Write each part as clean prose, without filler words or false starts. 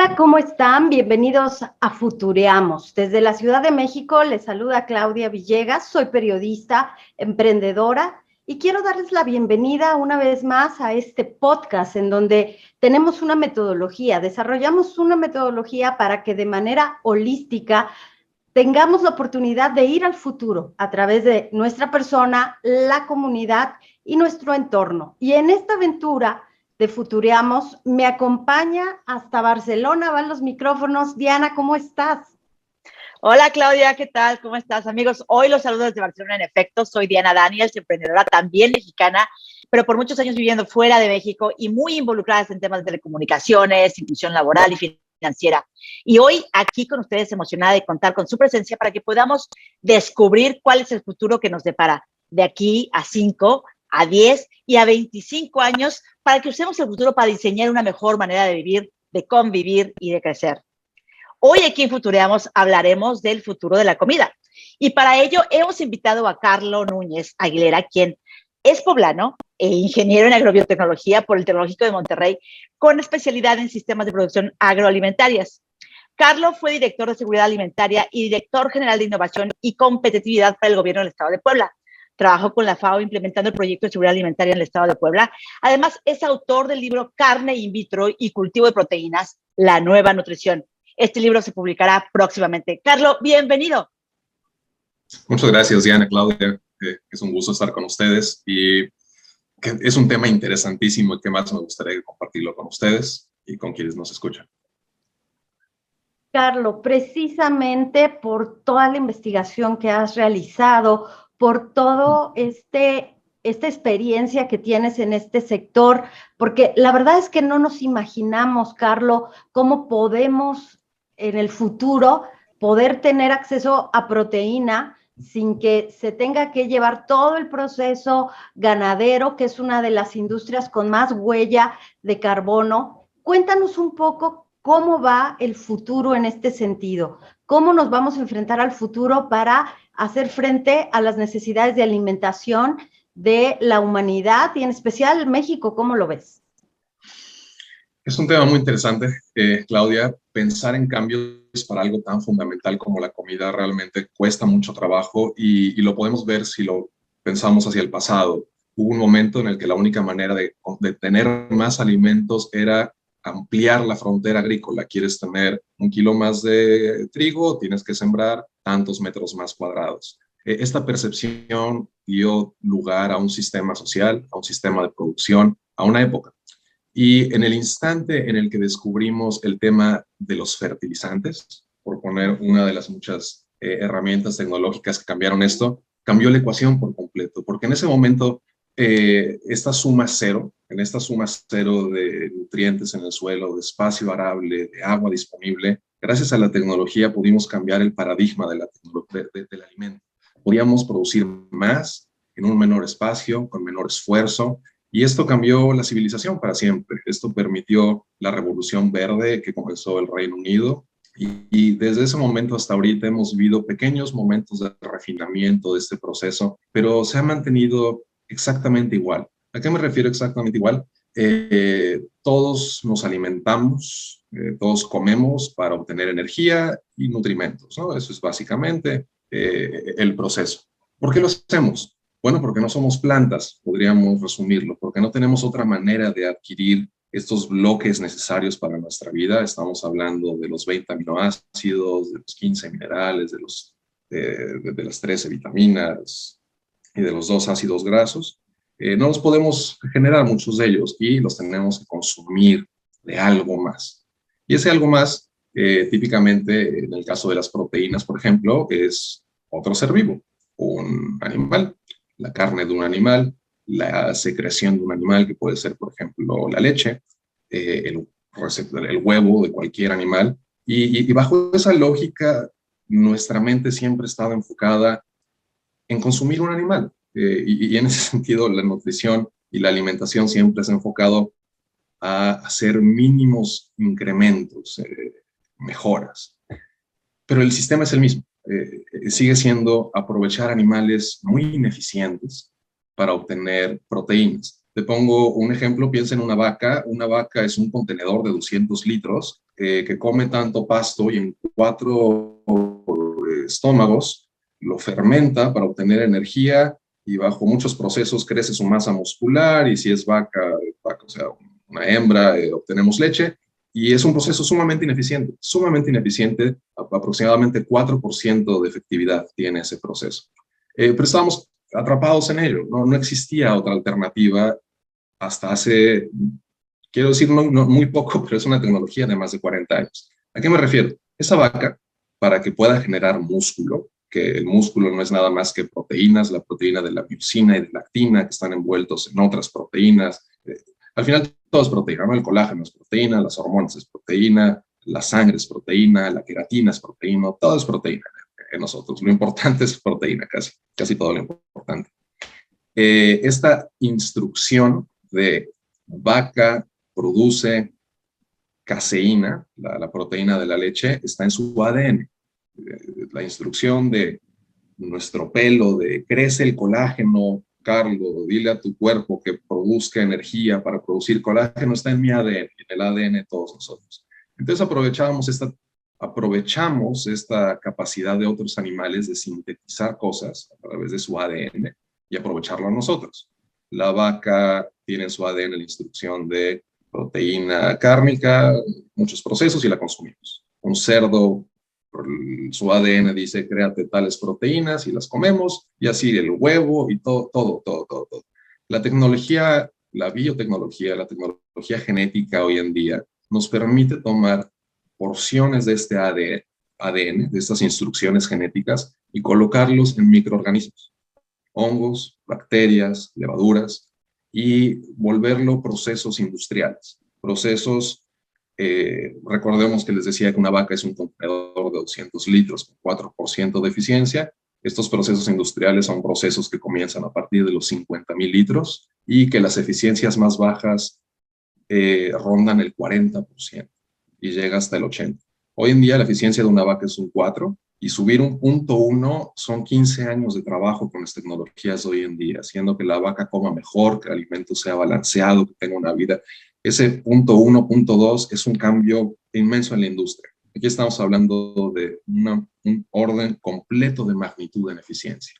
Hola, ¿cómo están? Bienvenidos a Futureamos. Desde la Ciudad de México les saluda Claudia Villegas, soy periodista, emprendedora y quiero darles la bienvenida una vez más a este podcast en donde tenemos una metodología, desarrollamos una metodología para que de manera holística tengamos la oportunidad de ir al futuro a través de nuestra persona, la comunidad y nuestro entorno. Y en esta aventura de Futureamos me acompaña hasta Barcelona, van los micrófonos. Diana, ¿cómo estás? Hola Claudia, ¿qué tal? ¿Cómo estás, amigos? Hoy los saludos desde Barcelona. En efecto, soy Diana Daniels, emprendedora también mexicana, pero por muchos años viviendo fuera de México y muy involucrada en temas de telecomunicaciones, inclusión laboral y financiera. Y hoy aquí con ustedes, emocionada de contar con su presencia para que podamos descubrir cuál es el futuro que nos depara de aquí a 5, a 10 y a 25 años, para que usemos el futuro para diseñar una mejor manera de vivir, de convivir y de crecer. Hoy aquí en Futureamos hablaremos del futuro de la comida. Y para ello hemos invitado a Carlo Núñez Aguilera, quien es poblano e ingeniero en agrobiotecnología por el Tecnológico de Monterrey, con especialidad en sistemas de producción agroalimentarias. Carlo fue director de seguridad alimentaria y director general de innovación y competitividad para el gobierno del Estado de Puebla. Trabajó con la FAO implementando el proyecto de seguridad alimentaria en el Estado de Puebla. Además, es autor del libro Carne in vitro y cultivo de proteínas, la nueva nutrición. Este libro se publicará próximamente. Carlo, bienvenido. Muchas gracias, Diana, Claudia. Es un gusto estar con ustedes y que es un tema interesantísimo y que más me gustaría compartirlo con ustedes y con quienes nos escuchan. Carlo, precisamente por toda la investigación que has realizado, por todo esta experiencia que tienes en este sector, porque la verdad es que no nos imaginamos, Carlo, cómo podemos en el futuro poder tener acceso a proteína sin que se tenga que llevar todo el proceso ganadero, que es una de las industrias con más huella de carbono. Cuéntanos un poco cómo va el futuro en este sentido, cómo nos vamos a enfrentar al futuro para hacer frente a las necesidades de alimentación de la humanidad y en especial México. ¿Cómo lo ves? Es un tema muy interesante, Claudia. Pensar en cambios para algo tan fundamental como la comida realmente cuesta mucho trabajo y lo podemos ver si lo pensamos hacia el pasado. Hubo un momento en el que la única manera de tener más alimentos era ampliar la frontera agrícola. Quieres tener 1 kilo más de trigo, tienes que sembrar tantos metros más cuadrados. Esta percepción dio lugar a un sistema social, a un sistema de producción, a una época. Y en el instante en el que descubrimos el tema de los fertilizantes, por poner una de las muchas herramientas tecnológicas que cambiaron esto, cambió la ecuación por completo, porque en ese momento esta suma cero, en esta suma cero de nutrientes en el suelo, de espacio arable, de agua disponible, gracias a la tecnología pudimos cambiar el paradigma del alimento. Podíamos producir más en un menor espacio, con menor esfuerzo, y esto cambió la civilización para siempre. Esto permitió la revolución verde que comenzó el Reino Unido. Y desde ese momento hasta ahorita hemos vivido pequeños momentos de refinamiento de este proceso, pero se ha mantenido exactamente igual. ¿A qué me refiero exactamente igual? Todos nos alimentamos, todos comemos para obtener energía y nutrimentos, ¿no? Eso es básicamente el proceso. ¿Por qué lo hacemos? Bueno, porque no somos plantas, podríamos resumirlo, porque no tenemos otra manera de adquirir estos bloques necesarios para nuestra vida. Estamos hablando de los 20 aminoácidos, de los 15 minerales, de las 13 vitaminas y de los 2 ácidos grasos. No los podemos generar muchos de ellos y los tenemos que consumir de algo más. Y ese algo más, típicamente en el caso de las proteínas, por ejemplo, es otro ser vivo, un animal. La carne de un animal, la secreción de un animal, que puede ser, por ejemplo, la leche, el huevo de cualquier animal. Y bajo esa lógica, nuestra mente siempre ha estado enfocada en consumir un animal. Y en ese sentido, la nutrición y la alimentación siempre se ha enfocado a hacer mínimos incrementos, mejoras. Pero el sistema es el mismo. Sigue siendo aprovechar animales muy ineficientes para obtener proteínas. Te pongo un ejemplo, piensa en una vaca. Una vaca es un contenedor de 200 litros que come tanto pasto y en 4 estómagos lo fermenta para obtener energía y bajo muchos procesos crece su masa muscular y si es vaca, o sea, una hembra, obtenemos leche. Y es un proceso sumamente ineficiente, aproximadamente 4% de efectividad tiene ese proceso. Pero estábamos atrapados en ello, no existía otra alternativa hasta hace, quiero decir, no muy poco, pero es una tecnología de más de 40 años. ¿A qué me refiero? Esa vaca, para que pueda generar músculo, que el músculo no es nada más que proteínas, la proteína de la miosina y de la actina, que están envueltos en otras proteínas. Al final todo es proteína, ¿no? El colágeno es proteína, las hormonas es proteína, la sangre es proteína, la queratina es proteína, todo es proteína en nosotros. Lo importante es proteína, casi todo lo importante. Esta instrucción de vaca produce caseína, la proteína de la leche, está en su ADN. La instrucción de nuestro pelo de crece el colágeno, Carlos, dile a tu cuerpo que produzca energía para producir colágeno, está en mi ADN, en el ADN de todos nosotros. Entonces aprovechamos esta capacidad de otros animales de sintetizar cosas a través de su ADN y aprovecharlo a nosotros. La vaca tiene en su ADN la instrucción de proteína cárnica, muchos procesos y la consumimos. Un cerdo, su ADN dice créate tales proteínas y las comemos, y así el huevo y todo. La tecnología, la biotecnología, la tecnología genética hoy en día nos permite tomar porciones de este ADN, de estas instrucciones genéticas, y colocarlos en microorganismos, hongos, bacterias, levaduras, y volverlo procesos industriales, procesos. Recordemos que les decía que una vaca es un contenedor de 200 litros con 4% de eficiencia. Estos procesos industriales son procesos que comienzan a partir de los 50,000 litros y que las eficiencias más bajas rondan el 40% y llega hasta el 80%. Hoy en día la eficiencia de una vaca es un 4 y subir un 0.1 son 15 años de trabajo con las tecnologías de hoy en día, haciendo que la vaca coma mejor, que el alimento sea balanceado, que tenga una vida. Ese 0.1, 0.2 es un cambio inmenso en la industria. Aquí estamos hablando de un orden completo de magnitud en eficiencia.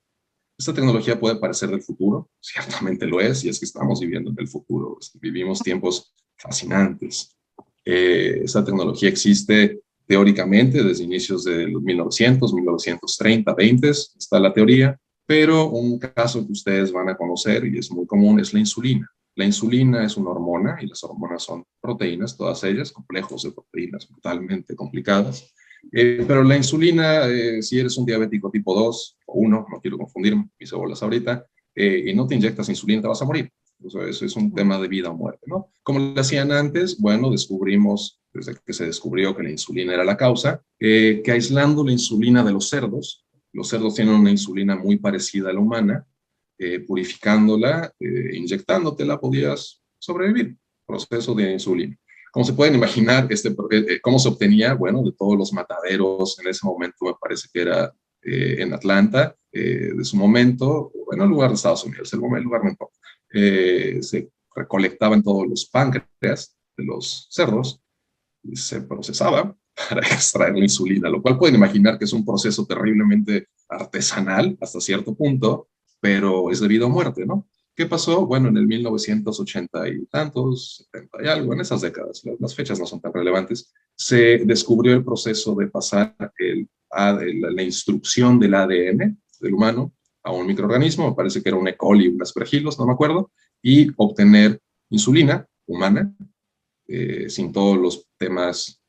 Esta tecnología puede parecer del futuro, ciertamente lo es, y es que estamos viviendo en el futuro. Vivimos tiempos fascinantes. Esta tecnología existe teóricamente desde inicios de los 1900, 1930, 20, está la teoría, pero un caso que ustedes van a conocer y es muy común es la insulina. La insulina es una hormona y las hormonas son proteínas, todas ellas, complejos de proteínas brutalmente complicadas. Pero la insulina, si eres un diabético tipo 2 o 1, no quiero confundirme, mis bolas ahorita, y no te inyectas insulina, te vas a morir. O sea, eso es un tema de vida o muerte, ¿no? Como lo hacían antes, bueno, descubrimos, desde que se descubrió que la insulina era la causa, que aislando la insulina de los cerdos tienen una insulina muy parecida a la humana, purificándola, inyectándotela, podías sobrevivir. Proceso de insulina. Como se pueden imaginar, ¿cómo se obtenía? Bueno, de todos los mataderos, en ese momento me parece que era en Atlanta, de su momento, bueno, el lugar de Estados Unidos, el lugar no importa. Se recolectaban todos los páncreas de los cerdos y se procesaba para extraer la insulina, lo cual pueden imaginar que es un proceso terriblemente artesanal hasta cierto punto, pero es de vida o muerte, ¿no? ¿Qué pasó? Bueno, en el 1980 y tantos, 70 y algo, en esas décadas, las fechas no son tan relevantes, se descubrió el proceso de pasar la instrucción del ADN del humano a un microorganismo, me parece que era un E. coli, un aspergillus, no me acuerdo, y obtener insulina humana, sin todos los temas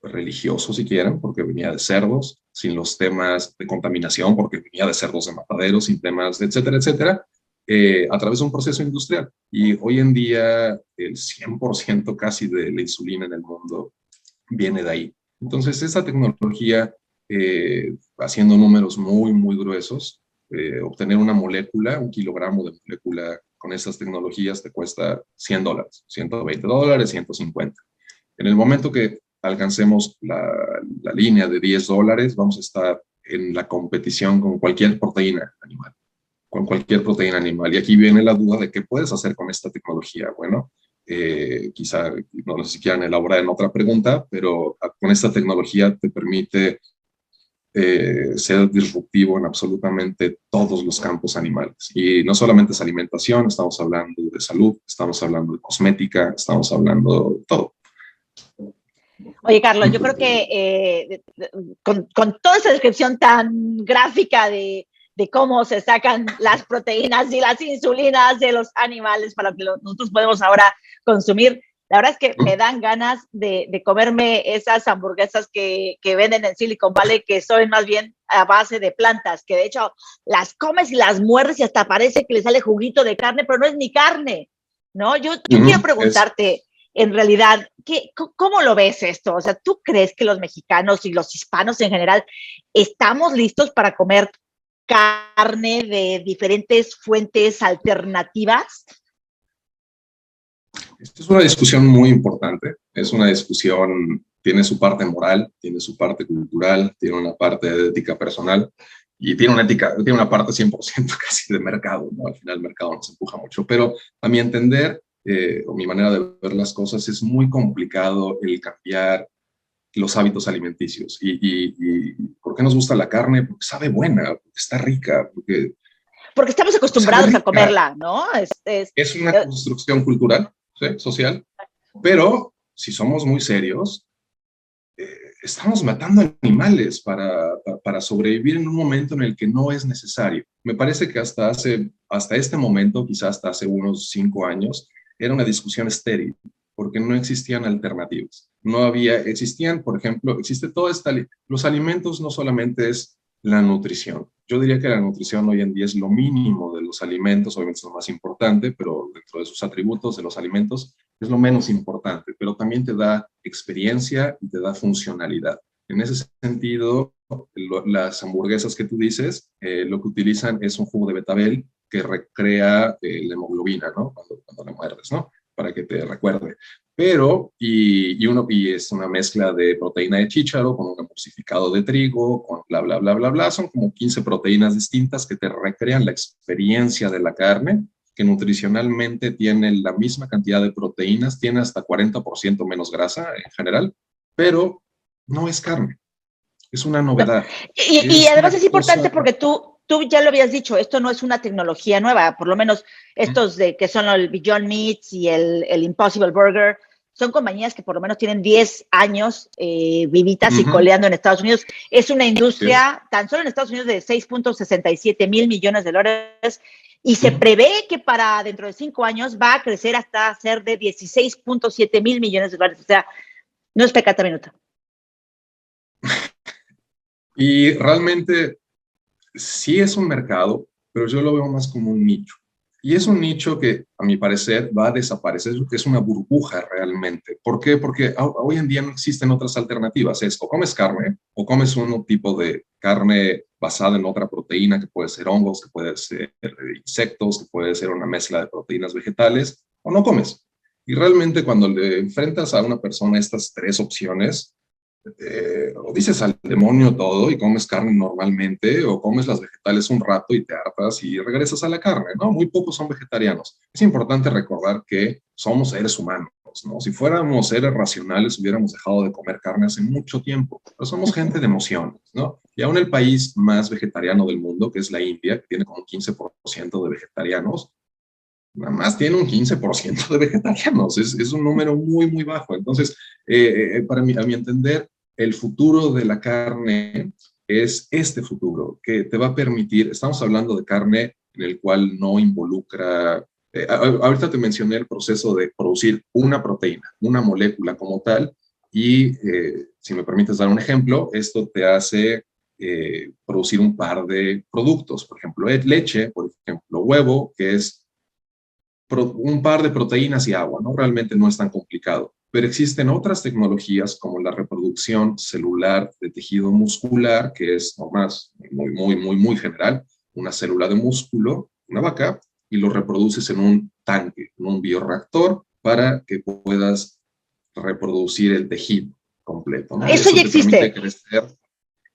religiosos, si quieren, porque venía de cerdos, sin los temas de contaminación, porque venía de cerdos de mataderos, sin temas, etcétera, etcétera, a través de un proceso industrial. Y hoy en día el 100% casi de la insulina en el mundo viene de ahí. Entonces, esta tecnología, haciendo números muy, muy gruesos, obtener una molécula, un kilogramo de molécula con estas tecnologías te cuesta $100, $120, 150. En el momento que alcancemos la línea de $10, vamos a estar en la competición con cualquier proteína animal. con cualquier proteína animal. Y aquí viene la duda de qué puedes hacer con esta tecnología. Bueno, quizá no sé si quieran elaborar en otra pregunta, pero con esta tecnología te permite ser disruptivo en absolutamente todos los campos animales. Y no solamente es alimentación, estamos hablando de salud, estamos hablando de cosmética, estamos hablando de todo. Oye, Carlos, yo creo que con toda esa descripción tan gráfica de cómo se sacan las proteínas y las insulinas de los animales para que nosotros podemos ahora consumir, la verdad es que me dan ganas de comerme esas hamburguesas que venden en Silicon Valley, que son más bien a base de plantas, que de hecho las comes y las muerdes y hasta parece que le sale juguito de carne, pero no es ni carne, ¿no? Yo quiero preguntarte, en realidad, ¿cómo lo ves esto? O sea, ¿tú crees que los mexicanos y los hispanos en general estamos listos para comer carne de diferentes fuentes alternativas? Esta es una discusión muy importante, es una discusión, tiene su parte moral, tiene su parte cultural, tiene una parte de ética personal y tiene una parte 100% casi de mercado, ¿no? Al final el mercado nos empuja mucho, pero a mi entender, o mi manera de ver las cosas, es muy complicado el cambiar los hábitos alimenticios. ¿Y por qué nos gusta la carne? Porque sabe buena, porque está rica, porque estamos acostumbrados a comerla, ¿no? Es una construcción cultural, ¿sí? Social, pero si somos muy serios, estamos matando animales para sobrevivir en un momento en el que no es necesario. Me parece que hasta este momento, quizás hasta hace unos 5 años, era una discusión estéril, porque no existían alternativas. Existían, por ejemplo, los alimentos no solamente es la nutrición. Yo diría que la nutrición hoy en día es lo mínimo de los alimentos, obviamente es lo más importante, pero dentro de sus atributos de los alimentos es lo menos importante, pero también te da experiencia y te da funcionalidad. En ese sentido, las hamburguesas que tú dices, lo que utilizan es un jugo de betabel que recrea la hemoglobina, ¿no? Cuando la muerdes, ¿no? Para que te recuerde. Pero, y es una mezcla de proteína de chícharo con un emulsificado de trigo, con bla, bla, bla, bla, bla. Son como 15 proteínas distintas que te recrean la experiencia de la carne, que nutricionalmente tiene la misma cantidad de proteínas, tiene hasta 40% menos grasa en general, pero no es carne. Es una novedad. Y además es importante porque tú ya lo habías dicho, esto no es una tecnología nueva, por lo menos estos que son el Beyond Meats y el Impossible Burger, son compañías que por lo menos tienen 10 años vivitas y coleando en Estados Unidos. Es una industria, tan solo en Estados Unidos, de 6.67 mil millones de dólares, y se prevé que para dentro de 5 años va a crecer hasta ser de 16.7 mil millones de dólares. O sea, no es pecata minuta. Y realmente sí es un mercado, pero yo lo veo más como un nicho. Y es un nicho que, a mi parecer, va a desaparecer, que es una burbuja realmente. ¿Por qué? Porque hoy en día no existen otras alternativas. Es o comes carne, o comes un tipo de carne basada en otra proteína, que puede ser hongos, que puede ser insectos, que puede ser una mezcla de proteínas vegetales, o no comes. Y realmente cuando le enfrentas a una persona estas 3 opciones, o dices al demonio todo y comes carne normalmente, o comes las vegetales un rato y te hartas y regresas a la carne, ¿no? Muy pocos son vegetarianos. Es importante recordar que somos seres humanos, ¿no? Si fuéramos seres racionales, hubiéramos dejado de comer carne hace mucho tiempo, pero somos gente de emociones, ¿no? Y aún el país más vegetariano del mundo, que es la India, que tiene como un 15% de vegetarianos, nada más tiene un 15% de vegetarianos, es un número muy, muy bajo. Entonces, a mi entender, el futuro de la carne es este futuro que te va a permitir, estamos hablando de carne en el cual no involucra, ahorita te mencioné el proceso de producir una proteína, una molécula como tal, y si me permites dar un ejemplo, esto te hace producir un par de productos, por ejemplo, leche, por ejemplo, huevo, que es un par de proteínas y agua, ¿no? Realmente no es tan complicado. Pero existen otras tecnologías como la reproducción celular de tejido muscular, que es más muy, muy, muy, muy general, una célula de músculo, una vaca, y lo reproduces en un tanque, en un bioreactor, para que puedas reproducir el tejido completo, ¿no? Eso ya existe. Crecer.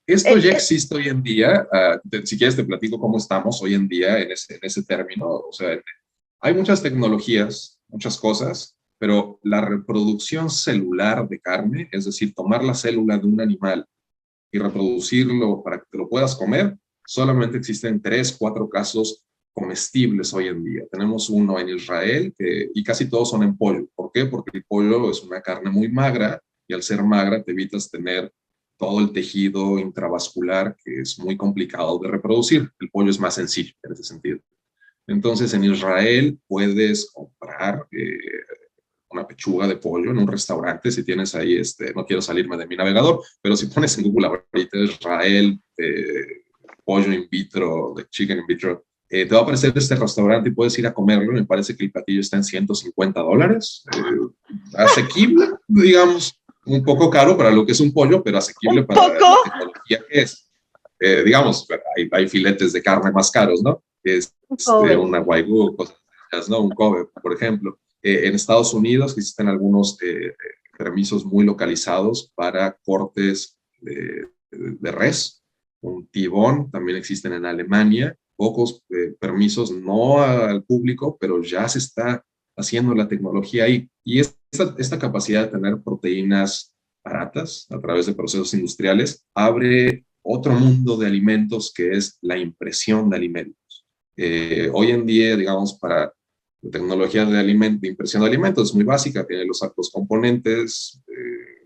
Esto ya existe hoy en día. Si quieres te platico cómo estamos hoy en día en ese término. O sea, hay muchas tecnologías, muchas cosas, pero la reproducción celular de carne, es decir, tomar la célula de un animal y reproducirlo para que te lo puedas comer, solamente existen 3, 4 casos comestibles hoy en día. Tenemos uno en Israel y casi todos son en pollo. ¿Por qué? Porque el pollo es una carne muy magra y al ser magra te evitas tener todo el tejido intravascular que es muy complicado de reproducir. El pollo es más sencillo en ese sentido. Entonces, en Israel puedes comprar una pechuga de pollo en un restaurante. Si tienes ahí, no quiero salirme de mi navegador, pero si pones en Google ahorita Israel, pollo in vitro, de chicken in vitro, te va a aparecer este restaurante y puedes ir a comerlo. Me parece que el platillo está en $150. Asequible, digamos, un poco caro para lo que es un pollo, pero asequible ¿Un para poco? la tecnología que es. Digamos, hay filetes de carne más caros, ¿no? Es una wagyu, cosas, ¿no? Un Kobe, por ejemplo. En Estados Unidos existen algunos permisos muy localizados para cortes de res. Un tibón también existen en Alemania. Pocos permisos, no al público, pero ya se está haciendo la tecnología ahí. Y esta capacidad de tener proteínas baratas a través de procesos industriales abre otro mundo de alimentos que es la impresión de alimentos. Hoy en día, digamos, para la tecnología de impresión de alimentos es muy básica, tiene los componentes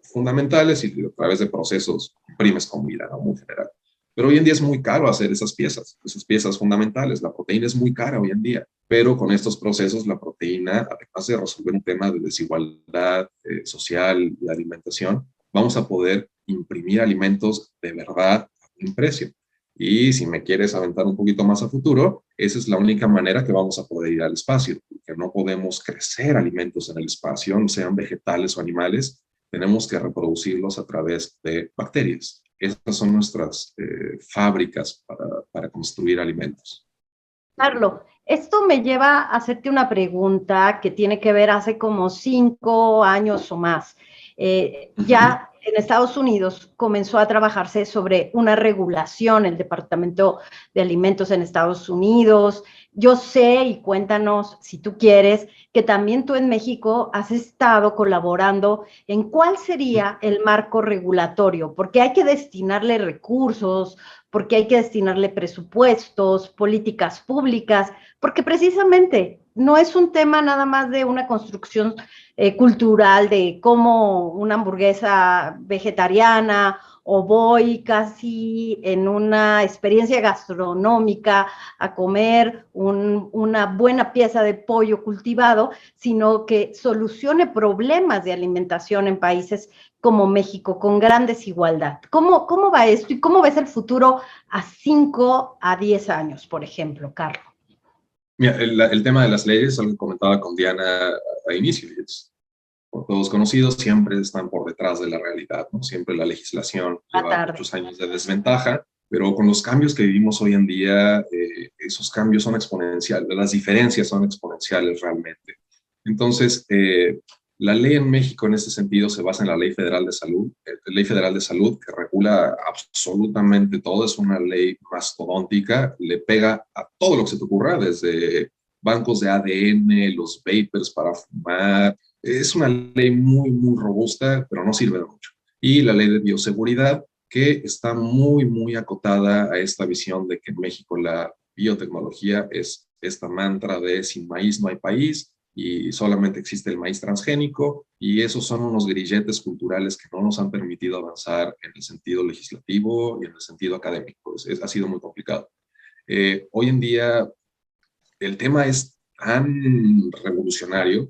fundamentales y a través de procesos imprimes comida, ¿no? Muy general. Pero hoy en día es muy caro hacer esas piezas fundamentales. La proteína es muy cara hoy en día, pero con estos procesos la proteína, además de resolver un tema de desigualdad social y de alimentación, vamos a poder imprimir alimentos de verdad a un precio. Y si me quieres aventar un poquito más a futuro, esa es la única manera que vamos a poder ir al espacio, porque no podemos crecer alimentos en el espacio, sean vegetales o animales, tenemos que reproducirlos a través de bacterias. Estas son nuestras fábricas para construir alimentos. Carlos, esto me lleva a hacerte una pregunta que tiene que ver hace como 5 años o más. Ya en Estados Unidos comenzó a trabajarse sobre una regulación, el Departamento de Alimentos en Estados Unidos. Yo sé, y cuéntanos si tú quieres, que también tú en México has estado colaborando en cuál sería el marco regulatorio, porque hay que destinarle recursos, porque hay que destinarle presupuestos, políticas públicas, porque precisamente no es un tema nada más de una construcción cultural de cómo una hamburguesa vegetariana o voy casi en una experiencia gastronómica a comer una buena pieza de pollo cultivado, sino que solucione problemas de alimentación en países como México, con gran desigualdad. ¿Cómo va esto y cómo ves el futuro a 5 a 10 años, por ejemplo, Carlos? Mira, el tema de las leyes, algo que comentaba con Diana a inicio, es por todos conocidos, siempre están por detrás de la realidad, ¿no? Siempre la legislación lleva muchos años de desventaja, pero con los cambios que vivimos hoy en día, esos cambios son exponenciales, las diferencias son exponenciales realmente. Entonces, la ley en México en este sentido se basa en la Ley Federal de Salud, Ley Federal de Salud que regula absolutamente todo, es una ley mastodóntica, le pega a todo lo que se te ocurra, desde bancos de ADN, los vapers para fumar. Es una ley muy, muy robusta, pero no sirve de mucho. Y la ley de bioseguridad, que está muy, muy acotada a esta visión de que en México la biotecnología es esta mantra de sin maíz no hay país, y solamente existe el maíz transgénico, y esos son unos grilletes culturales que no nos han permitido avanzar en el sentido legislativo y en el sentido académico. Ha sido muy complicado. Hoy en día el tema es tan revolucionario.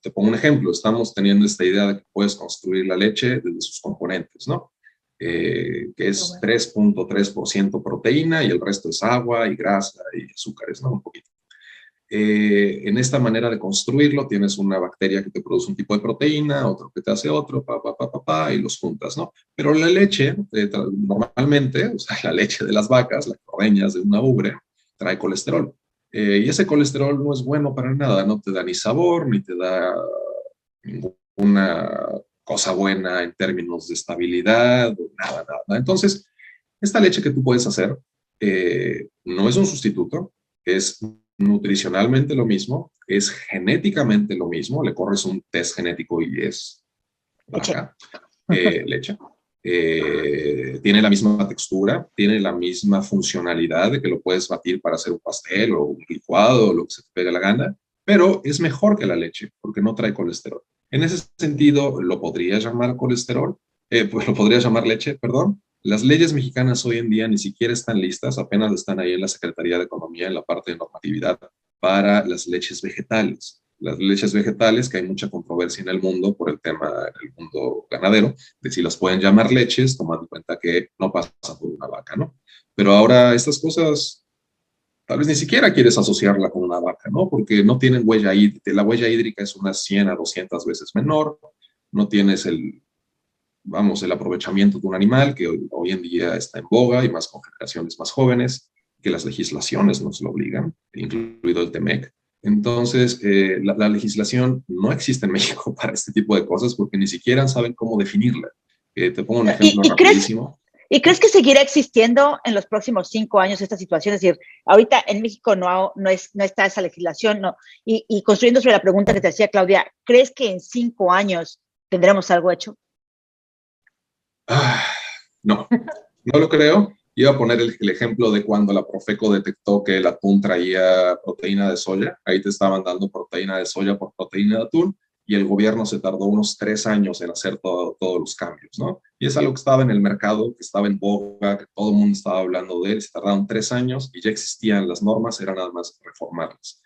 Te pongo un ejemplo, estamos teniendo esta idea de que puedes construir la leche desde sus componentes, ¿no? Que es 3.3% proteína y el resto es agua y grasa y azúcares, ¿no? Un poquito. En esta manera de construirlo tienes una bacteria que te produce un tipo de proteína, otro que te hace otro, y los juntas, ¿no? Pero la leche, normalmente, o sea, la leche de las vacas, las ordeñas de una ubre, trae colesterol. Y ese colesterol no es bueno para nada, no te da ni sabor, ni te da ninguna cosa buena en términos de estabilidad, nada, nada. Entonces, Esta leche que tú puedes hacer no es un sustituto, es nutricionalmente lo mismo, es genéticamente lo mismo, le corres un test genético y es vaca, leche. Tiene la misma textura, tiene la misma funcionalidad de que lo puedes batir para hacer un pastel o un licuado o lo que se te pegue la gana, pero es mejor que la leche porque no trae colesterol. En ese sentido, ¿lo podría llamar colesterol? Pues lo podría llamar leche, perdón. Las leyes mexicanas hoy en día ni siquiera están listas, apenas están ahí en la Secretaría de Economía, en la parte de normatividad, para las leches vegetales. Las leches vegetales, que hay mucha controversia en el mundo por el tema del mundo ganadero, de si las pueden llamar leches, tomando en cuenta que no pasa por una vaca, ¿no? Pero ahora estas cosas, tal vez ni siquiera quieres asociarla con una vaca, ¿no? Porque no tienen huella hídrica. La huella hídrica es unas 100 a 200 veces menor, no tienes el aprovechamiento de un animal que hoy en día está en boga y más con generaciones más jóvenes, que las legislaciones nos lo obligan, incluido el TEMEC. Entonces, la legislación no existe en México para este tipo de cosas porque ni siquiera saben cómo definirla. Te pongo un ejemplo rapidísimo. ¿Y crees que seguirá existiendo en los próximos 5 años esta situación? Es decir, ahorita en México no está esa legislación, no. Y construyendo sobre la pregunta que te hacía Claudia, ¿crees que en 5 años tendremos algo hecho? No, no lo creo. Iba a poner el ejemplo de cuando la Profeco detectó que el atún traía proteína de soya. Ahí te estaban dando proteína de soya por proteína de atún y el gobierno se tardó unos 3 años en hacer todos los cambios, ¿no? Y es algo que estaba en el mercado, que estaba en boga, que todo el mundo estaba hablando de él. Se tardaron 3 años y ya existían las normas, era nada más reformarlas.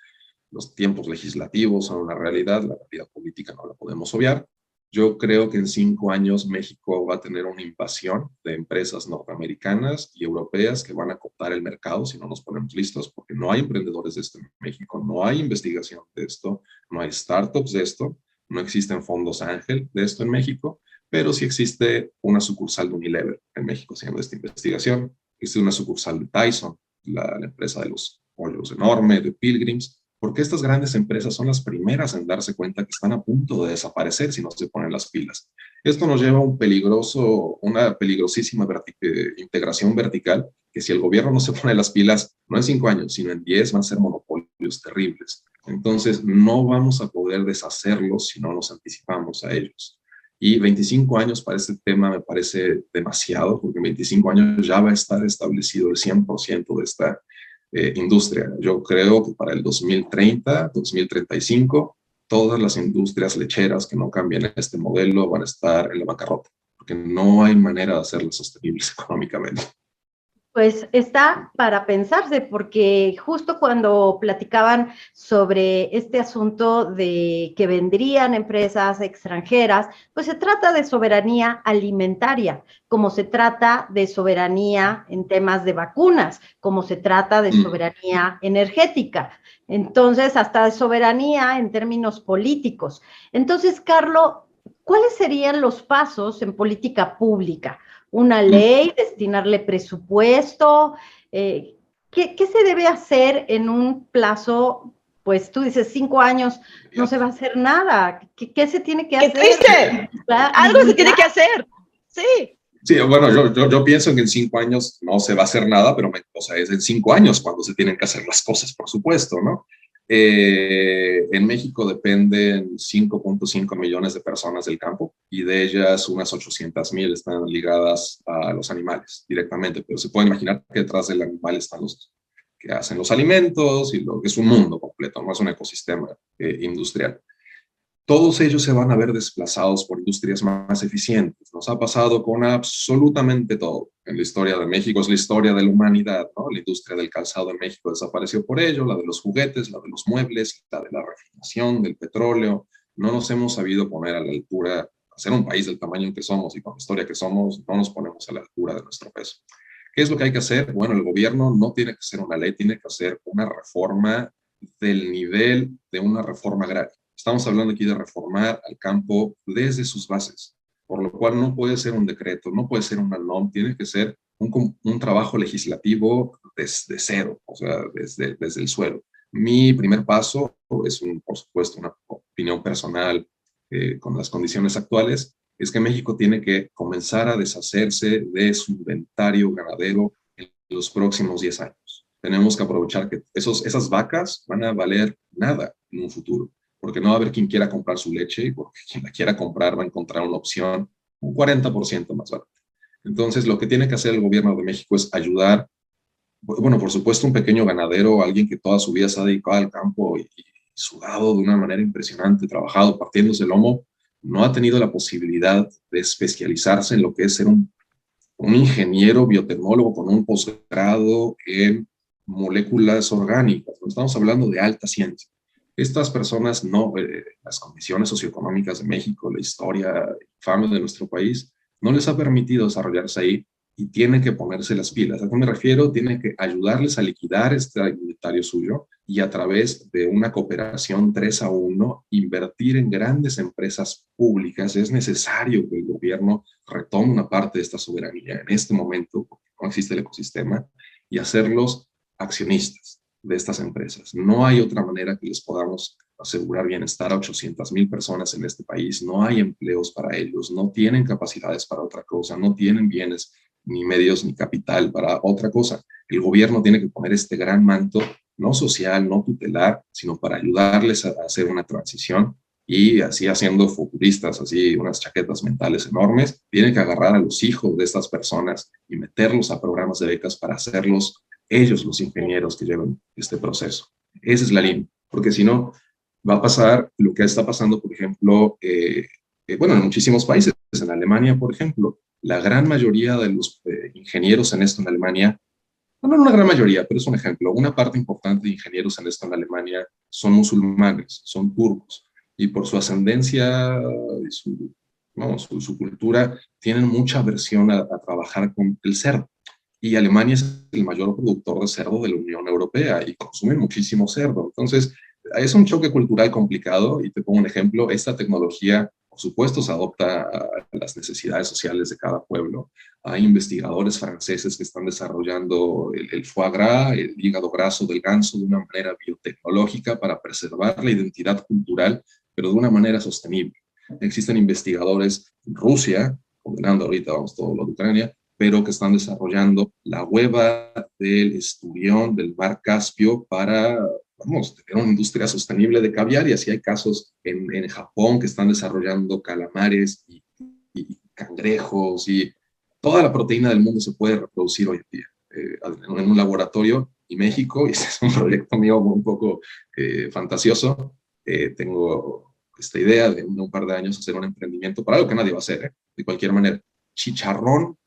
Los tiempos legislativos son una realidad, la realidad política no la podemos obviar. Yo creo que en 5 años México va a tener una invasión de empresas norteamericanas y europeas que van a cooptar el mercado si no nos ponemos listos, porque no hay emprendedores de esto en México, no hay investigación de esto, no hay startups de esto, no existen fondos ángel de esto en México, pero sí existe una sucursal de Unilever en México haciendo esta investigación, existe una sucursal de Tyson, la empresa de los pollos enormes, de Pilgrims, porque estas grandes empresas son las primeras en darse cuenta que están a punto de desaparecer si no se ponen las pilas. Esto nos lleva a una peligrosísima integración vertical, que si el gobierno no se pone las pilas, no en 5 años, sino en 10, van a ser monopolios terribles. Entonces, no vamos a poder deshacerlos si no nos anticipamos a ellos. Y 25 años para este tema me parece demasiado, porque en 25 años ya va a estar establecido el 100% de esta industria. Yo creo que para el 2030, 2035, todas las industrias lecheras que no cambien este modelo van a estar en la bancarrota, porque no hay manera de hacerlas sostenibles económicamente. Pues está para pensarse, porque justo cuando platicaban sobre este asunto de que vendrían empresas extranjeras, pues se trata de soberanía alimentaria, como se trata de soberanía en temas de vacunas, como se trata de soberanía energética, entonces hasta de soberanía en términos políticos. Entonces, Carlos, ¿cuáles serían los pasos en política pública? Una ley, destinarle presupuesto, ¿qué se debe hacer en un plazo? Pues tú dices 5 años, no se va a hacer nada. ¿Qué se tiene que hacer? ¡Qué triste! Algo se tiene que hacer, sí. Sí, bueno, yo pienso que en 5 años no se va a hacer nada, pero es en 5 años cuando se tienen que hacer las cosas, por supuesto, ¿no? En México dependen 5.5 millones de personas del campo y de ellas unas 800,000 están ligadas a los animales directamente, pero se puede imaginar que detrás del animal están los que hacen los alimentos y lo que es un mundo completo, no es un ecosistema industrial. Todos ellos se van a ver desplazados por industrias más eficientes. Nos ha pasado con absolutamente todo. En la historia de México es la historia de la humanidad, ¿no? La industria del calzado en México desapareció por ello, la de los juguetes, la de los muebles, la de la refinación, del petróleo. No nos hemos sabido poner a la altura, a ser un país del tamaño en que somos y con la historia que somos, no nos ponemos a la altura de nuestro peso. ¿Qué es lo que hay que hacer? Bueno, el gobierno no tiene que hacer una ley, tiene que hacer una reforma del nivel de una reforma agraria. Estamos hablando aquí de reformar al campo desde sus bases, por lo cual no puede ser un decreto, no puede ser una NOM, tiene que ser un trabajo legislativo desde cero, o sea, desde el suelo. Mi primer paso es, por supuesto, una opinión personal con las condiciones actuales, es que México tiene que comenzar a deshacerse de su inventario ganadero en los próximos 10 años. Tenemos que aprovechar que esas vacas van a valer nada en un futuro, porque no va a haber quien quiera comprar su leche, y porque quien la quiera comprar va a encontrar una opción un 40% más barata. Entonces, lo que tiene que hacer el gobierno de México es ayudar, bueno, por supuesto, un pequeño ganadero, alguien que toda su vida se ha dedicado al campo y sudado de una manera impresionante, trabajado, partiéndose el lomo, no ha tenido la posibilidad de especializarse en lo que es ser un ingeniero biotecnólogo con un posgrado en moléculas orgánicas. No estamos hablando de alta ciencia. Estas personas no, las condiciones socioeconómicas de México, la historia infame de nuestro país, no les ha permitido desarrollarse ahí y tienen que ponerse las pilas. ¿A qué me refiero? Tienen que ayudarles a liquidar este inventario suyo y a través de una cooperación 3-1 invertir en grandes empresas públicas. Es necesario que el gobierno retome una parte de esta soberanía en este momento, porque no existe el ecosistema, y hacerlos accionistas de estas empresas. No hay otra manera que les podamos asegurar bienestar a 800,000 personas en este país. No hay empleos para ellos, no tienen capacidades para otra cosa, no tienen bienes ni medios ni capital para otra cosa. El gobierno tiene que poner este gran manto, no social, no tutelar, sino para ayudarles a hacer una transición y así haciendo futuristas, así unas chaquetas mentales enormes, tienen que agarrar a los hijos de estas personas y meterlos a programas de becas para hacerlos ellos los ingenieros que llevan este proceso. Esa es la línea, porque si no, va a pasar lo que está pasando, por ejemplo, bueno, en muchísimos países. En Alemania, por ejemplo, la gran mayoría de los ingenieros en esto en Alemania, no una gran mayoría, pero es un ejemplo, una parte importante de ingenieros en esto en Alemania son musulmanes, son turcos, y por su ascendencia y su cultura, tienen mucha aversión a trabajar con el cerdo. Y Alemania es el mayor productor de cerdo de la Unión Europea y consumen muchísimo cerdo. Entonces, es un choque cultural complicado y te pongo un ejemplo. Esta tecnología, por supuesto, se adopta a las necesidades sociales de cada pueblo. Hay investigadores franceses que están desarrollando el foie gras, el hígado graso del ganso, de una manera biotecnológica para preservar la identidad cultural, pero de una manera sostenible. Existen investigadores en Rusia, condenando ahorita, vamos, todo lo de Ucrania, pero que están desarrollando la hueva del esturión del mar Caspio para, vamos, tener una industria sostenible de caviar, y así hay casos en Japón que están desarrollando calamares y cangrejos, y toda la proteína del mundo se puede reproducir hoy en día en un laboratorio. Y México, y ese es un proyecto mío un poco fantasioso, tengo esta idea de un par de años hacer un emprendimiento para algo que nadie va a hacer, de cualquier manera, chicharrón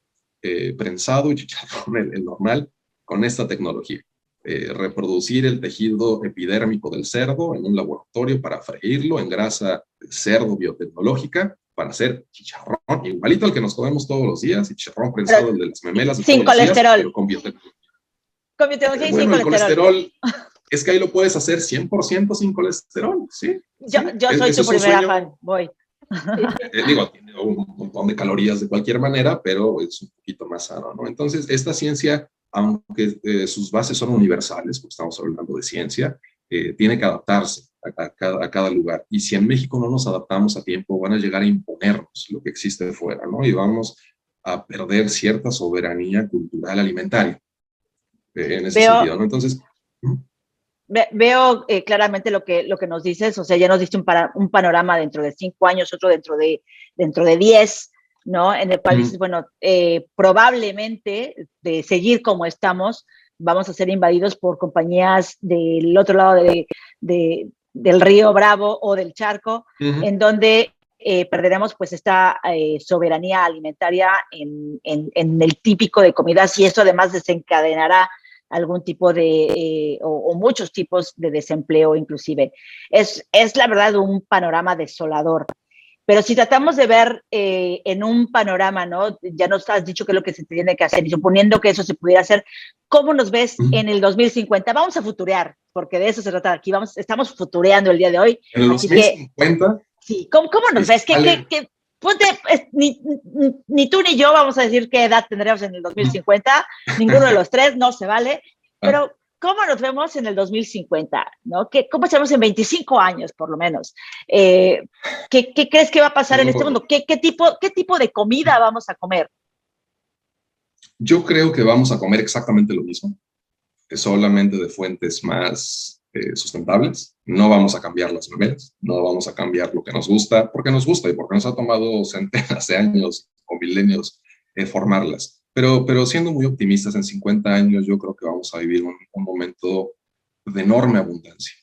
prensado y chicharrón el normal con esta tecnología. Reproducir el tejido epidérmico del cerdo en un laboratorio para freírlo en grasa de cerdo biotecnológica para hacer chicharrón igualito al que nos comemos todos los días, y chicharrón prensado, el de las memelas de sin todos colesterol. Los días, pero con biotecnología. Con biotecnología y Bueno, sin el colesterol, es que ahí lo puedes hacer 100% sin colesterol, ¿sí? Yo soy tu primera fan, voy. Digo, tiene un montón de calorías de cualquier manera, pero es un poquito más sano, ¿no? Entonces, esta ciencia, aunque sus bases son universales, porque estamos hablando de ciencia, tiene que adaptarse a cada lugar. Y si en México no nos adaptamos a tiempo, van a llegar a imponernos lo que existe de fuera, ¿no? Y vamos a perder cierta soberanía cultural alimentaria en ese sentido, ¿no? Entonces... Veo claramente lo que nos dices, o sea, ya nos diste un panorama dentro de 5 años, otro dentro de 10, ¿no? En el cual dices, bueno, probablemente de seguir como estamos, vamos a ser invadidos por compañías del otro lado del río Bravo o del charco, en donde perderemos pues esta soberanía alimentaria en el típico de comidas, y eso además desencadenará algún tipo de, o muchos tipos de desempleo inclusive. Es la verdad un panorama desolador. Pero si tratamos de ver en un panorama, ¿no? Ya nos has dicho qué es lo que se tiene que hacer, y suponiendo que eso se pudiera hacer, ¿cómo nos ves en el 2050? Vamos a futurear, porque de eso se trata aquí. Estamos futureando el día de hoy. ¿En el 2050? Sí, ¿cómo nos ves? Ponte, ni tú ni yo vamos a decir qué edad tendremos en el 2050, ninguno de los tres, no se vale, pero ¿cómo nos vemos en el 2050? ¿No? ¿Cómo estamos en 25 años, por lo menos? ¿Qué crees que va a pasar en este mundo? ¿Qué tipo de comida vamos a comer? Yo creo que vamos a comer exactamente lo mismo, solamente de fuentes más sustentables. No vamos a cambiar las memelas, no vamos a cambiar lo que nos gusta, porque nos gusta y porque nos ha tomado centenas de años o milenios formarlas. Pero siendo muy optimistas, en 50 años yo creo que vamos a vivir un momento de enorme abundancia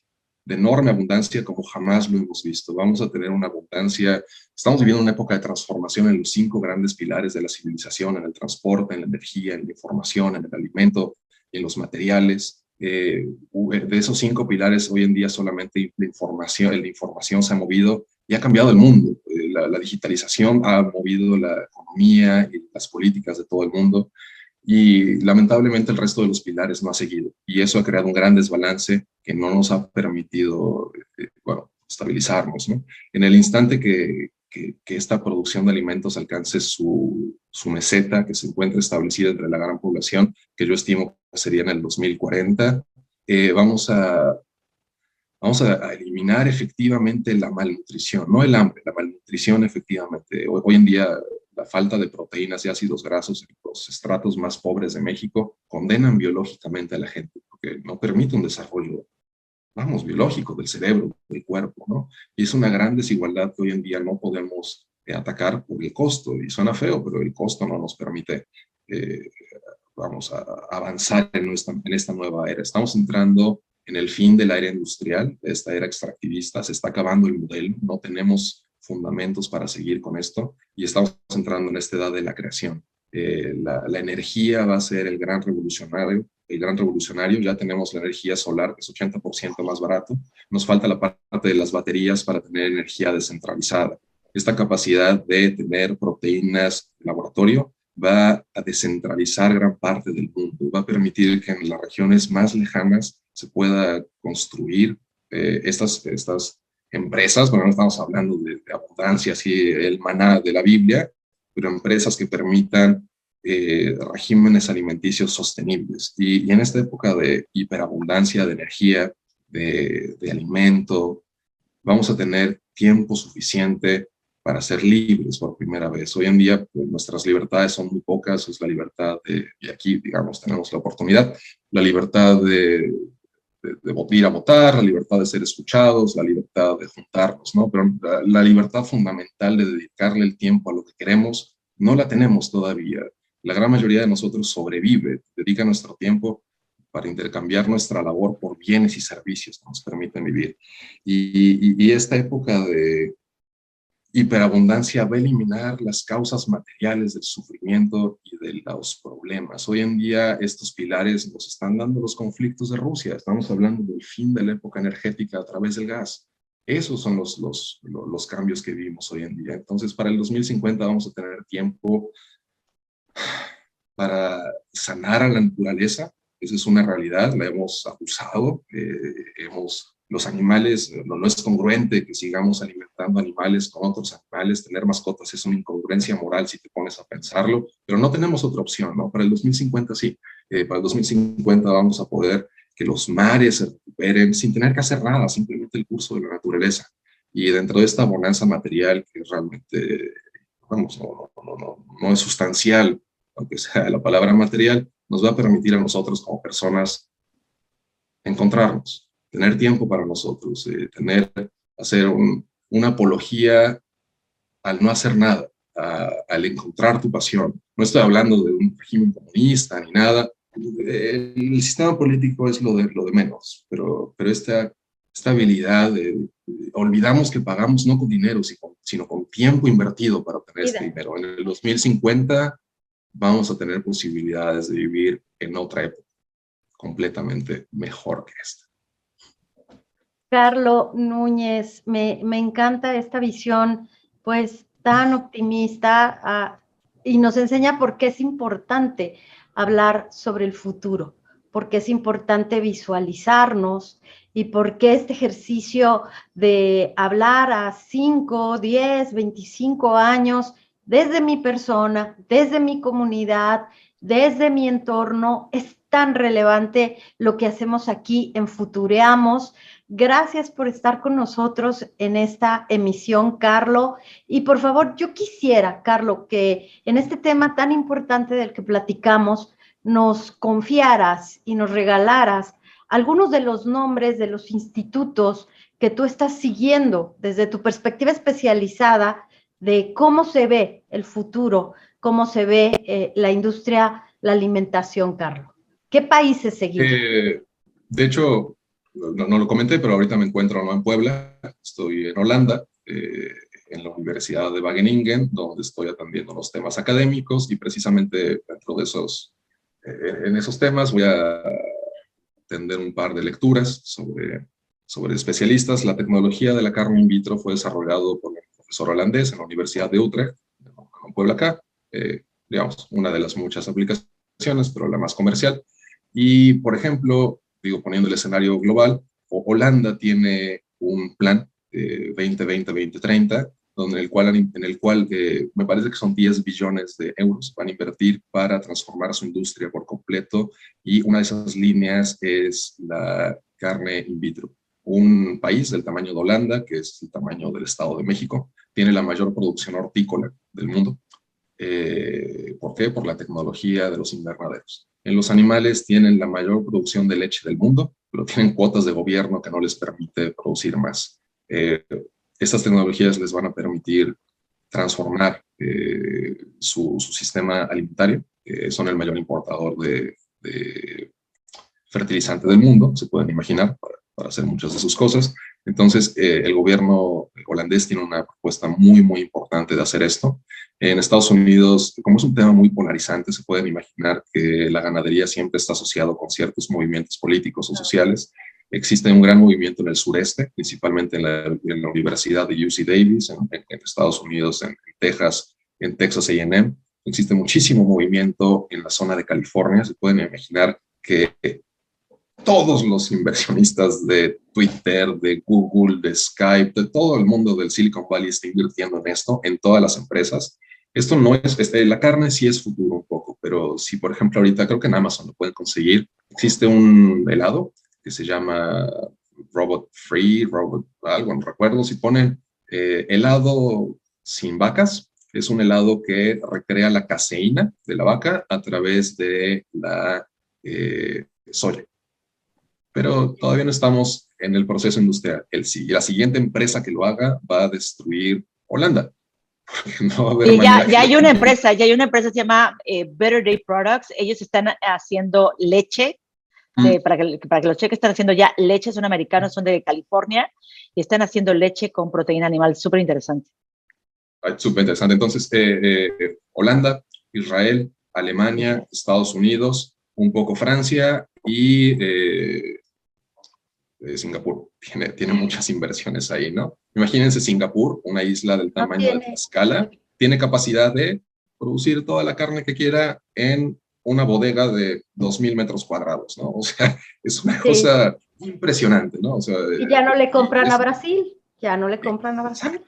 como jamás lo hemos visto. Vamos a tener una abundancia, estamos viviendo una época de transformación en los 5 grandes pilares de la civilización, en el transporte, en la energía, en la información, en el alimento, en los materiales. De esos 5 pilares, hoy en día solamente la información se ha movido y ha cambiado el mundo. La digitalización ha movido la economía y las políticas de todo el mundo y lamentablemente el resto de los pilares no ha seguido y eso ha creado un gran desbalance que no nos ha permitido, bueno, estabilizarnos, ¿no? En el instante que esta producción de alimentos alcance su meseta, que se encuentre establecida entre la gran población, que yo estimo que sería en el 2040, vamos a eliminar efectivamente la malnutrición, no el hambre, la malnutrición efectivamente. Hoy en día la falta de proteínas y ácidos grasos en los estratos más pobres de México condenan biológicamente a la gente porque no permite un desarrollo, vamos, biológico del cerebro, del cuerpo, ¿no? Y es una gran desigualdad que hoy en día no podemos atacar por el costo, y suena feo, pero el costo no nos permite, eh, vamos, a avanzar en esta nueva era. Estamos entrando en el fin de la era industrial, de esta era extractivista, se está acabando el modelo, no tenemos fundamentos para seguir con esto, y estamos entrando en esta edad de la creación. La energía va a ser el gran revolucionario, ya tenemos la energía solar, que es 80% más barato, nos falta la parte de las baterías para tener energía descentralizada. Esta capacidad de tener proteínas de laboratorio va a descentralizar gran parte del mundo, va a permitir que en las regiones más lejanas se pueda construir estas empresas. Bueno, no estamos hablando de abundancia, así el maná de la Biblia, pero empresas que permitan regímenes alimenticios sostenibles. Y en esta época de hiperabundancia de energía, de alimento, vamos a tener tiempo suficiente para ser libres por primera vez. Hoy en día pues, nuestras libertades son muy pocas, es la libertad y aquí, digamos, tenemos la oportunidad, la libertad de ir a votar, la libertad de ser escuchados, la libertad de juntarnos, ¿no? Pero la libertad fundamental de dedicarle el tiempo a lo que queremos, no la tenemos todavía. La gran mayoría de nosotros sobrevive, dedica nuestro tiempo para intercambiar nuestra labor por bienes y servicios que nos permiten vivir. Y esta época de hiperabundancia va a eliminar las causas materiales del sufrimiento y de los problemas. Hoy en día estos pilares nos están dando los conflictos de Rusia. Estamos hablando del fin de la época energética a través del gas. Esos son los cambios que vivimos hoy en día. Entonces, para el 2050 vamos a tener tiempo para sanar a la naturaleza. Esa es una realidad, la hemos abusado, los animales, no es congruente que sigamos alimentando animales con otros animales, tener mascotas es una incongruencia moral si te pones a pensarlo, pero no tenemos otra opción, ¿no? Para el 2050 sí, para el 2050 vamos a poder que los mares se recuperen sin tener que hacer nada, simplemente el curso de la naturaleza. Y dentro de esta bonanza material que realmente, vamos, no es sustancial, aunque sea la palabra material, nos va a permitir a nosotros como personas encontrarnos, tener tiempo para nosotros, hacer una apología al no hacer nada, al encontrar tu pasión. No estoy hablando de un régimen comunista ni nada. El sistema político es lo de menos, pero esta habilidad olvidamos que pagamos no con dinero, sino con tiempo invertido para obtener este dinero. En el 2050 vamos a tener posibilidades de vivir en otra época completamente mejor que esta. Carlos Núñez, me encanta esta visión, pues, tan optimista y nos enseña por qué es importante hablar sobre el futuro, por qué es importante visualizarnos y por qué este ejercicio de hablar a 5, 10, 25 años desde mi persona, desde mi comunidad, desde mi entorno, es tan relevante lo que hacemos aquí en Futureamos. Gracias por estar con nosotros en esta emisión, Carlo. Y por favor, yo quisiera, Carlo, que en este tema tan importante del que platicamos, nos confiaras y nos regalaras algunos de los nombres de los institutos que tú estás siguiendo desde tu perspectiva especializada de cómo se ve el futuro, cómo se ve la industria, la alimentación, Carlos. ¿Qué países seguir? De hecho, no lo comenté, pero ahorita me encuentro no en Puebla, estoy en Holanda, en la Universidad de Wageningen, donde estoy atendiendo los temas académicos y precisamente dentro de en esos temas voy a atender un par de lecturas sobre especialistas. La tecnología de la carne in vitro fue desarrollado por un profesor holandés en la Universidad de Utrecht, en Puebla acá, digamos, una de las muchas aplicaciones, pero la más comercial. Y, por ejemplo, poniendo el escenario global, Holanda tiene un plan 2020-2030, en el cual me parece que son 10 billones de euros van a invertir para transformar su industria por completo, y una de esas líneas es la carne in vitro. Un país del tamaño de Holanda, que es el tamaño del Estado de México, tiene la mayor producción hortícola del mundo. ¿Por qué? Por la tecnología de los invernaderos. En los animales tienen la mayor producción de leche del mundo, pero tienen cuotas de gobierno que no les permite producir más. Estas tecnologías les van a permitir transformar su sistema alimentario. Son el mayor importador de fertilizante del mundo, se pueden imaginar, para hacer muchas de sus cosas. Entonces, el gobierno holandés tiene una propuesta muy, muy importante de hacer esto. En Estados Unidos, como es un tema muy polarizante, se pueden imaginar que la ganadería siempre está asociado con ciertos movimientos políticos o sociales. Existe un gran movimiento en el sureste, principalmente en la Universidad de UC Davis, en Estados Unidos, en Texas A&M. Existe muchísimo movimiento en la zona de California. Se pueden imaginar que todos los inversionistas de Twitter, de Google, de Skype, de todo el mundo del Silicon Valley está invirtiendo en esto, en todas las empresas. Esto no es, la carne sí es futuro un poco, pero si por ejemplo ahorita creo que en Amazon lo pueden conseguir, existe un helado que se llama Robot Free, algo no recuerdo, si ponen helado sin vacas, es un helado que recrea la caseína de la vaca a través de la soya. Pero todavía no estamos en el proceso industrial. La siguiente empresa que lo haga va a destruir Holanda. No va a haber ya hay una empresa, se llama Better Day Products. Ellos están haciendo leche, para que los cheques, están haciendo ya leche, son americanos, son de California, y están haciendo leche con proteína animal, súper interesante. Súper interesante. Entonces, Holanda, Israel, Alemania, Estados Unidos, un poco Francia y Singapur. Tiene muchas inversiones ahí, ¿no? Imagínense Singapur, una isla del tamaño de Tlaxcala, tiene capacidad de producir toda la carne que quiera en una bodega de 2,000 metros cuadrados, ¿no? O sea, es una cosa impresionante, ¿no? O sea, y ya no le compran a Brasil, ya no le compran a Brasil.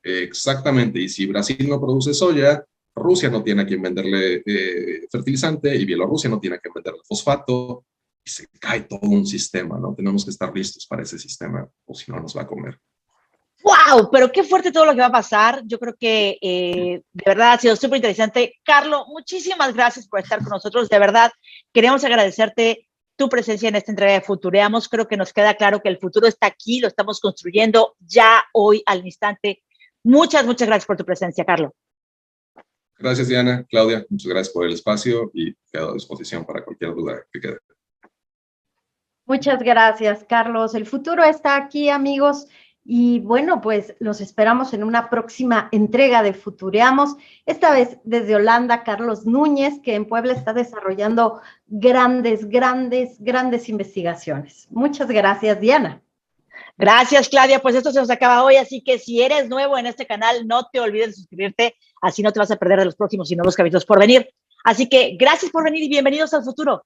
Exactamente, y si Brasil no produce soya, Rusia no tiene a quien venderle fertilizante, y Bielorrusia no tiene a quien venderle fosfato, y se cae todo un sistema, ¿no? Tenemos que estar listos para ese sistema, o si no nos va a comer. ¡Wow! Pero qué fuerte todo lo que va a pasar. Yo creo que de verdad ha sido súper interesante. Carlo, muchísimas gracias por estar con nosotros. De verdad, queremos agradecerte tu presencia en esta entrega de Futureamos. Creo que nos queda claro que el futuro está aquí, lo estamos construyendo ya, hoy, al instante. Muchas gracias por tu presencia, Carlo. Gracias, Diana. Claudia, muchas gracias por el espacio y quedo a disposición para cualquier duda que quede. Muchas gracias, Carlos. El futuro está aquí, amigos. Y bueno, pues los esperamos en una próxima entrega de Futureamos, esta vez desde Holanda, Carlos Núñez, que en Puebla está desarrollando grandes investigaciones. Muchas gracias, Diana. Gracias, Claudia. Pues esto se nos acaba hoy, así que si eres nuevo en este canal, no te olvides de suscribirte, así no te vas a perder de los próximos y nuevos capítulos por venir. Así que gracias por venir y bienvenidos al futuro.